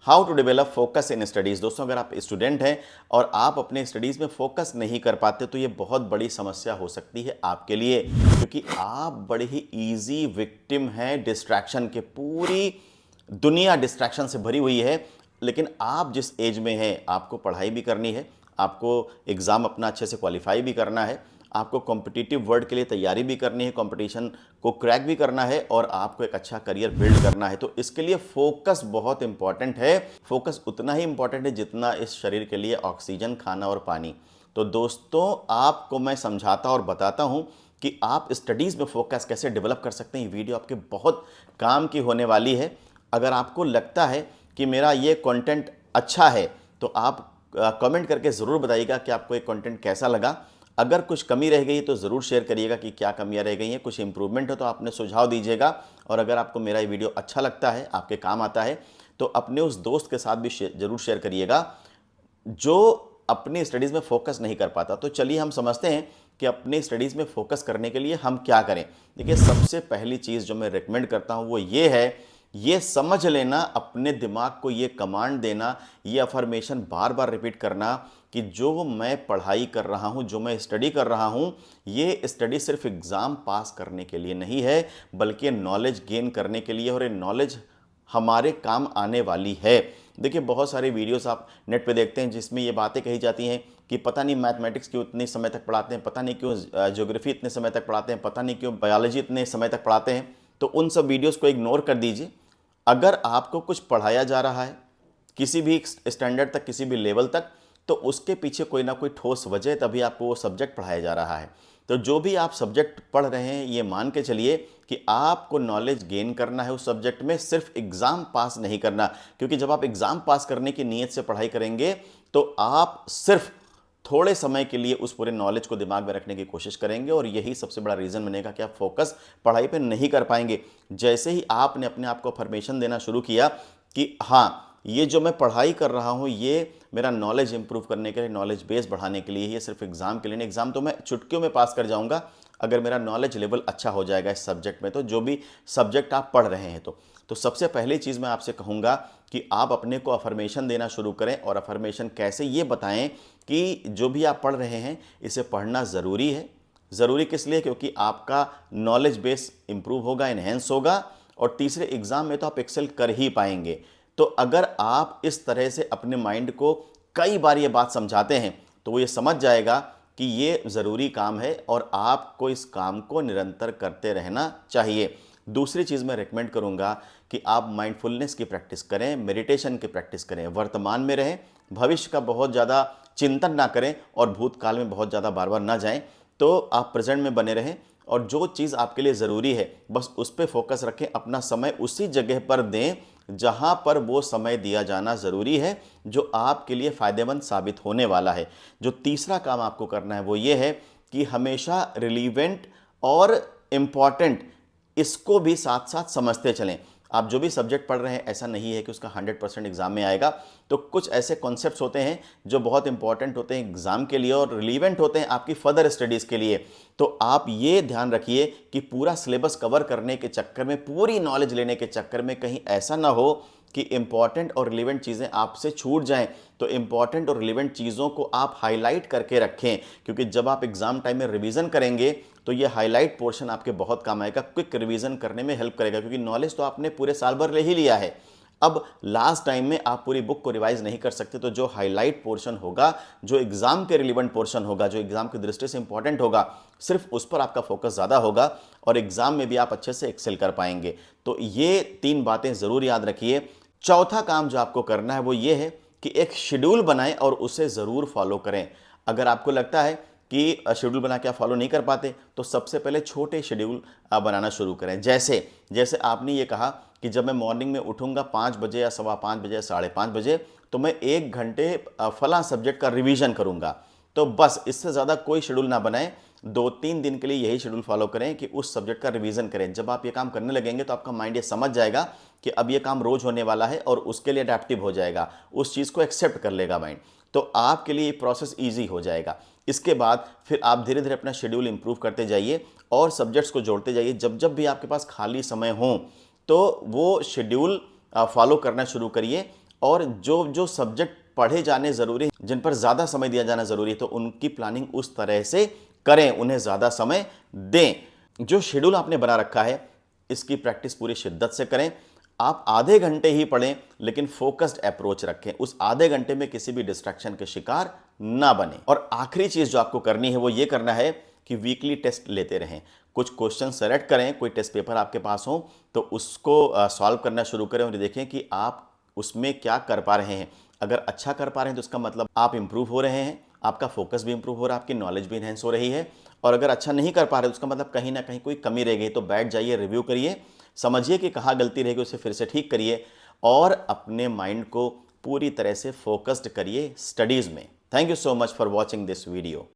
How to develop focus in studies. दोस्तों, अगर आप स्टूडेंट हैं और आप अपने स्टडीज़ में फोकस नहीं कर पाते तो ये बहुत बड़ी समस्या हो सकती है आपके लिए, क्योंकि आप बड़े ही ईजी विक्टिम हैं डिस्ट्रैक्शन के। पूरी दुनिया डिस्ट्रैक्शन से भरी हुई है, लेकिन आप जिस एज में हैं आपको पढ़ाई भी करनी है, आपको एग्ज़ाम अपना अच्छे से क्वालिफाई भी करना है, आपको कॉम्पिटिटिव वर्ल्ड के लिए तैयारी भी करनी है, कंपटीशन को क्रैक भी करना है और आपको एक अच्छा करियर बिल्ड करना है। तो इसके लिए फोकस बहुत इंपॉर्टेंट है। फोकस उतना ही इंपॉर्टेंट है जितना इस शरीर के लिए ऑक्सीजन, खाना और पानी। तो दोस्तों, आपको मैं समझाता और बताता हूं कि आप स्टडीज़ में फोकस कैसे डेवलप कर सकते हैं। ये वीडियो आपके बहुत काम की होने वाली है। अगर आपको लगता है कि मेरा ये कंटेंट अच्छा है तो आप कमेंट करके ज़रूर बताइएगा कि आपको ये कंटेंट कैसा लगा। अगर कुछ कमी रह गई तो ज़रूर शेयर करिएगा कि क्या कमियां रह गई हैं, कुछ इंप्रूवमेंट हो तो आपने सुझाव दीजिएगा। और अगर आपको मेरा ये वीडियो अच्छा लगता है, आपके काम आता है, तो अपने उस दोस्त के साथ भी ज़रूर शेयर करिएगा जो अपनी स्टडीज़ में फोकस नहीं कर पाता। तो चलिए हम समझते हैं कि अपनी स्टडीज़ में फोकस करने के लिए हम क्या करें। देखिए, सबसे पहली चीज़ जो मैं रिकमेंड करता हूँ वो ये है, ये समझ लेना, अपने दिमाग को ये कमांड देना, ये अफर्मेशन बार बार रिपीट करना कि जो मैं पढ़ाई कर रहा हूँ, जो मैं स्टडी कर रहा हूँ, ये स्टडी सिर्फ एग्ज़ाम पास करने के लिए नहीं है, बल्कि नॉलेज गेन करने के लिए, और ये नॉलेज हमारे काम आने वाली है। देखिए, बहुत सारे वीडियोस आप नेट पे देखते हैं जिसमें ये बातें कही जाती हैं कि पता नहीं मैथमेटिक्स क्यों इतने समय तक पढ़ाते हैं, पता नहीं क्यों ज्योग्राफी इतने समय तक पढ़ाते हैं, पता नहीं क्यों बायोलॉजी इतने समय तक पढ़ाते हैं। तो उन सब वीडियोस को इग्नोर कर दीजिए। अगर आपको कुछ पढ़ाया जा रहा है किसी भी स्टैंडर्ड तक, किसी भी लेवल तक, तो उसके पीछे कोई ना कोई ठोस वजह, तभी आपको वो सब्जेक्ट पढ़ाया जा रहा है। तो जो भी आप सब्जेक्ट पढ़ रहे हैं, ये मान के चलिए कि आपको नॉलेज गेन करना है उस सब्जेक्ट में, सिर्फ एग्ज़ाम पास नहीं करना। क्योंकि जब आप एग्ज़ाम पास करने की नीयत से पढ़ाई करेंगे तो आप सिर्फ थोड़े समय के लिए उस पूरे नॉलेज को दिमाग में रखने की कोशिश करेंगे, और यही सबसे बड़ा रीज़न बनेगा कि आप फोकस पढ़ाई पे नहीं कर पाएंगे। जैसे ही आपने अपने आप को अफर्मेशन देना शुरू किया कि हाँ, ये जो मैं पढ़ाई कर रहा हूँ ये मेरा नॉलेज इंप्रूव करने के लिए, नॉलेज बेस बढ़ाने के लिए, ये सिर्फ एग्ज़ाम के लिए नहीं, एग्ज़ाम तो मैं चुटकियों में पास कर जाऊँगा अगर मेरा नॉलेज लेवल अच्छा हो जाएगा इस सब्जेक्ट में, तो जो भी सब्जेक्ट आप पढ़ रहे हैं। तो सबसे पहली चीज़ मैं आपसे कहूँगा कि आप अपने को अफर्मेशन देना शुरू करें। और अफर्मेशन कैसे, ये बताएं कि जो भी आप पढ़ रहे हैं इसे पढ़ना ज़रूरी है। ज़रूरी किस लिए? क्योंकि आपका नॉलेज बेस इंप्रूव होगा, इन्हेंस होगा, और तीसरे एग्ज़ाम में तो आप एक्सेल कर ही पाएंगे। तो अगर आप इस तरह से अपने माइंड को कई बार ये बात समझाते हैं तो वो ये समझ जाएगा कि ये ज़रूरी काम है और आपको इस काम को निरंतर करते रहना चाहिए। दूसरी चीज़ मैं रेकमेंड करूँगा कि आप माइंडफुलनेस की प्रैक्टिस करें, मेडिटेशन की प्रैक्टिस करें, वर्तमान में रहें, भविष्य का बहुत ज़्यादा चिंतन ना करें और भूतकाल में बहुत ज़्यादा बार बार ना जाएं। तो आप प्रेजेंट में बने रहें और जो चीज़ आपके लिए ज़रूरी है बस उस पर फोकस रखें। अपना समय उसी जगह पर दें जहां पर वो समय दिया जाना ज़रूरी है, जो आपके लिए फ़ायदेमंद साबित होने वाला है। जो तीसरा काम आपको करना है वो ये है कि हमेशा रिलीवेंट और इम्पॉर्टेंट इसको भी साथ साथ समझते चलें। आप जो भी सब्जेक्ट पढ़ रहे हैं, ऐसा नहीं है कि उसका 100% एग्ज़ाम में आएगा। तो कुछ ऐसे कॉन्सेप्ट्स होते हैं जो बहुत इंपॉर्टेंट होते हैं एग्ज़ाम के लिए और रिलीवेंट होते हैं आपकी फर्दर स्टडीज़ के लिए। तो आप ये ध्यान रखिए कि पूरा सिलेबस कवर करने के चक्कर में, पूरी नॉलेज लेने के चक्कर में कहीं ऐसा ना हो कि इंपॉर्टेंट और रिलेवेंट चीज़ें आपसे छूट जाएं। तो इंपॉर्टेंट और रिलेवेंट चीज़ों को आप हाईलाइट करके रखें, क्योंकि जब आप एग्ज़ाम टाइम में रिवीजन करेंगे तो ये हाईलाइट पोर्शन आपके बहुत काम आएगा, क्विक रिवीजन करने में हेल्प करेगा। क्योंकि नॉलेज तो आपने पूरे साल भर ले ही लिया है, अब लास्ट टाइम में आप पूरी बुक को रिवाइज नहीं कर सकते। तो जो हाईलाइट पोर्शन होगा, जो एग्जाम के रिलेवेंट पोर्शन होगा, जो एग्जाम की दृष्टि से इंपॉर्टेंट होगा, सिर्फ उस पर आपका फोकस ज़्यादा होगा और एग्जाम में भी आप अच्छे से एक्सेल कर पाएंगे। तो ये 3 बातें ज़रूर याद रखिए। चौथा काम जो आपको करना है वो ये है कि एक शेड्यूल बनाएं और उसे ज़रूर फॉलो करें। अगर आपको लगता है कि शेड्यूल बना के आप फॉलो नहीं कर पाते तो सबसे पहले छोटे शेड्यूल बनाना शुरू करें। जैसे जैसे आपने ये कहा कि जब मैं मॉर्निंग में उठूंगा 5 बजे या 5:15 बजे या 5:30 बजे तो मैं 1 घंटे फला सब्जेक्ट का रिवीजन करूंगा। तो बस इससे ज़्यादा कोई शेड्यूल ना बनाएं। 2-3 दिन के लिए यही शेड्यूल फॉलो करें कि उस सब्जेक्ट का रिवीजन करें। जब आप ये काम करने लगेंगे तो आपका माइंड ये समझ जाएगा कि अब ये काम रोज होने वाला है और उसके लिए अडेप्टिव हो जाएगा, उस चीज़ को एक्सेप्ट कर लेगा माइंड। तो आपके लिए ये प्रोसेस ईजी हो जाएगा। इसके बाद फिर आप धीरे धीरे अपना शेड्यूल इंप्रूव करते जाइए और सब्जेक्ट्स को जोड़ते जाइए। जब जब भी आपके पास खाली समय हो तो वो शेड्यूल फॉलो करना शुरू करिए। और जो जो सब्जेक्ट पढ़े जाने ज़रूरी हैं, जिन पर ज़्यादा समय दिया जाना ज़रूरी है, तो उनकी प्लानिंग उस तरह से करें, उन्हें ज़्यादा समय दें। जो शेड्यूल आपने बना रखा है, इसकी प्रैक्टिस पूरी शिद्दत से करें। आप आधे घंटे ही पढ़ें, लेकिन फोकस्ड अप्रोच रखें। उस आधे घंटे में किसी भी डिस्ट्रैक्शन के शिकार ना बने। और आखिरी चीज़ जो आपको करनी है वो ये करना है कि वीकली टेस्ट लेते रहें। कुछ क्वेश्चन सेलेक्ट करें, कोई टेस्ट पेपर आपके पास हो तो उसको सॉल्व करना शुरू करें और देखें कि आप उसमें क्या कर पा रहे हैं। अगर अच्छा कर पा रहे हैं तो इसका मतलब आप इंप्रूव हो रहे हैं, आपका फोकस भी इंप्रूव हो रहा है, आपकी नॉलेज भी इनहेंस हो रही है। और अगर अच्छा नहीं कर पा रहे तो उसका मतलब कहीं ना कहीं कोई कमी रह गई। तो बैठ जाइए, रिव्यू करिए, समझिए कि कहाँ गलती रहेगी, उसे फिर से ठीक करिए और अपने माइंड को पूरी तरह से फोकस्ड करिए स्टडीज़ में। Thank you so much for watching this video.